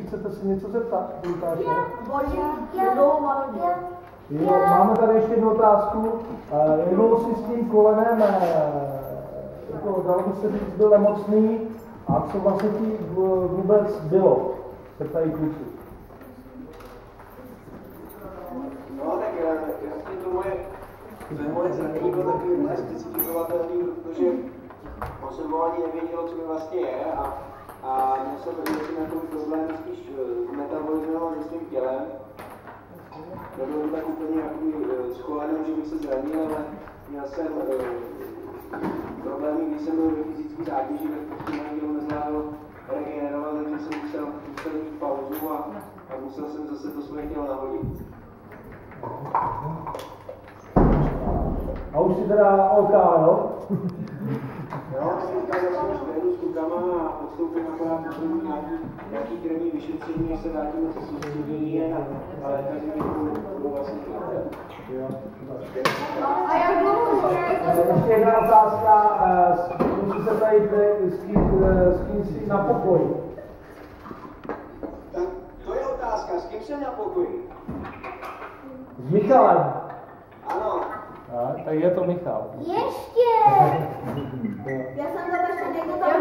chcete si něco zeptat? Jo, máme tady ještě jednu otázku. Jednou si s tím kolenem, jako dalo by se říct, byl nemocný a co vlastně ti vůbec bylo? Se ptají kluci. No tak jasně to moje zranění bylo takový nespecifikovatelný, protože osobování nevědělo, co mi vlastně je a měl jsem nějakou problém spíš s metabolismem a s tím tělem. Nebylo to tak úplně schované, že bych se zranil, ale měl jsem problémy, když jsem byl ve fyzické zátěži, tak prostě na tělo nezvládl regenerovat, takže jsem musel mít pauzu a musel jsem zase to svoje tělo nahodit. A už si teda OK, jo? Jo, teďka začnu s trénu s klukama a podstoupím akorát potřebuji nějaký krevní vyšetření, než se vrátíme se soustředění a lékaři mě budou vlastně A jak dlouho? Ještě jedna otázka, musí se tady s kým jsi na pokoji. Tak to je otázka, s kým jsem na pokoji? S Michalem. Ano. Tak je to Michal. Ještě! Já jsem to ještě někdo tam